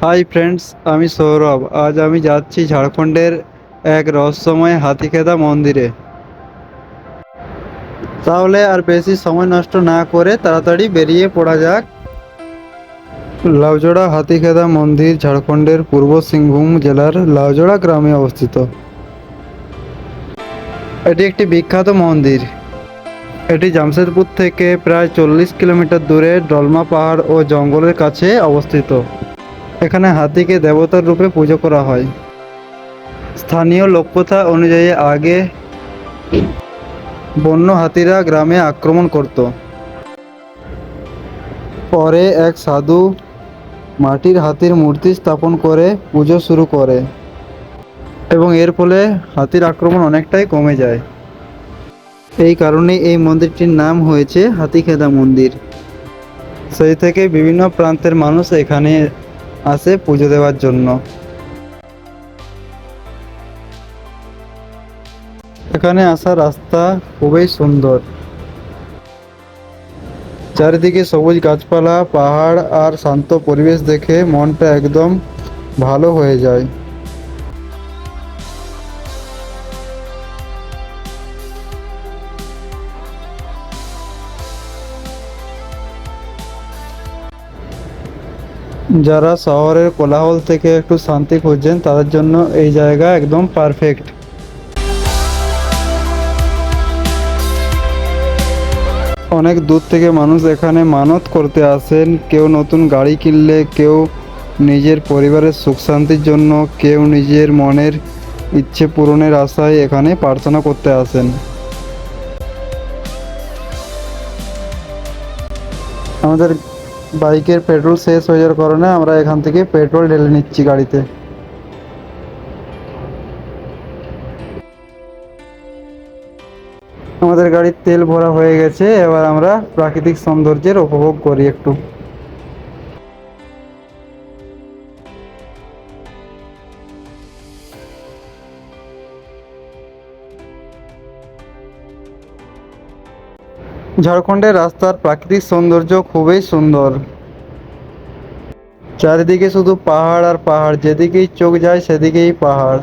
Hi friends, আমি সৌরভ। আজ আমি যাচ্ছি ঝাড়খণ্ডের এক রহস্যময় হাতিখেদা মন্দিরে। তাহলে আর বেশি সময় নষ্ট না করে তাড়াতাড়ি বেরিয়ে পড়া যাক। লাউজোড়া হাতিখেদা মন্দির ঝাড়খণ্ডের পূর্ব সিংভূম জেলার লাউজোড়া গ্রামে অবস্থিত। এটি একটি বিখ্যাত মন্দির। এটি জামশেদপুর থেকে প্রায় 40 কিলোমিটার দূরে ডলমা পাহাড় ও জঙ্গলের কাছে অবস্থিত। এখানে হাতিকে দেবতার রূপে পুজো করা হয়। স্থানীয় লোককথা অনুযায়ী আগে বন্য হাতিরা গ্রামে আক্রমণ করত। পরে এক সাধু মাটির হাতির মূর্তি স্থাপন করে পুজো শুরু করে এবং এর ফলে হাতির আক্রমণ অনেকটাই কমে যায়। এই কারণে এই মন্দিরটির নাম হয়েছে হাতিখেদা মন্দির। সেই থেকে বিভিন্ন প্রান্তের মানুষ এখানে আসে পুজো দেওয়ার জন্য। এখানে আসার রাস্তা খুবই সুন্দর। চারিদিকে সবুজ গাছপালা, পাহাড় আর শান্ত পরিবেশ দেখে মনটা একদম ভালো হয়ে যায়। যারা শহরের কোলাহল থেকে একটু শান্তি খুঁজছেন তাদের জন্য এই জায়গা একদম পারফেক্ট। অনেক দূর থেকে মানুষ এখানে মানত করতে আসেন। কেউ নতুন গাড়ি কিনলে, কেউ নিজের পরিবারের সুখ শান্তির জন্য, কেউ নিজের মনের ইচ্ছে পূরণের আশায় এখানে প্রার্থনা করতে আসেন। আমাদের বাইকের পেট্রোল শেষ হয়ে যাওয়ার কারণে আমরা এখান থেকে পেট্রোল ঢেলে নিচ্ছি গাড়িতে। আমাদের গাড়ির তেল ভরা হয়ে গেছে। এবার আমরা প্রাকৃতিক সৌন্দর্যের উপভোগ করি একটু। ঝাড়খণ্ডের রাস্তার প্রাকৃতিক সৌন্দর্য খুবই সুন্দর। চারিদিকে শুধু পাহাড় আর পাহাড়, যেদিকেই চোখ যায় সেদিকেই পাহাড়।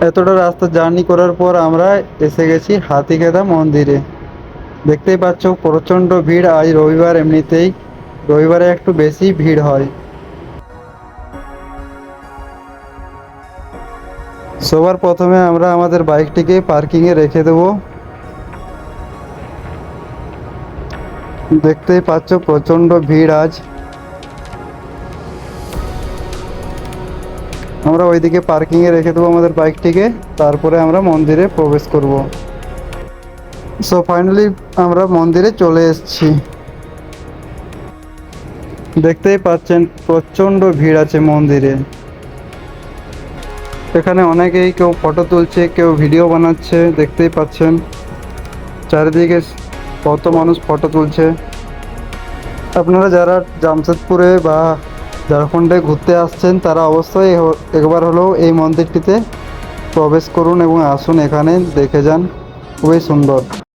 এতটা রাস্তা জার্নি করার পর আমরা এসে গেছি হাতিখেদা মন্দিরে। দেখতেই পাচ্ছ প্রচণ্ড ভিড়। আজ রবিবার, এমনিতেই রবিবারে একটু বেশি ভিড় হয়। সবার প্রথমে আমরা আমাদের বাইকটিকে পার্কিংয়ে রেখে দেব। দেখতেই পাচ্ছ প্রচণ্ড ভিড় আজ। আমরা ওইদিকে পার্কিংয়ে রেখে দেবো আমাদের বাইকটিকে, তারপরে আমরা মন্দিরে প্রবেশ করব। সো ফাইনালি আমরা মন্দিরে চলে এসেছি। দেখতেই পাচ্ছেন প্রচণ্ড ভিড় আছে মন্দিরে। এখানে অনেকেই কেউ ফটো তুলছে, কেউ ভিডিও বানাচ্ছে। দেখতেই পাচ্ছেন চারিদিকে কত মানুষ ফটো তুলছে। আপনারা যারা জামশেদপুরে বা ঝাড়খণ্ডে ঘুরতে আসছেন তারা অবশ্যই একবার হলেও এই মন্দিরটিতে প্রবেশ করুন এবং আসুন, এখানে দেখে যান। খুবই সুন্দর।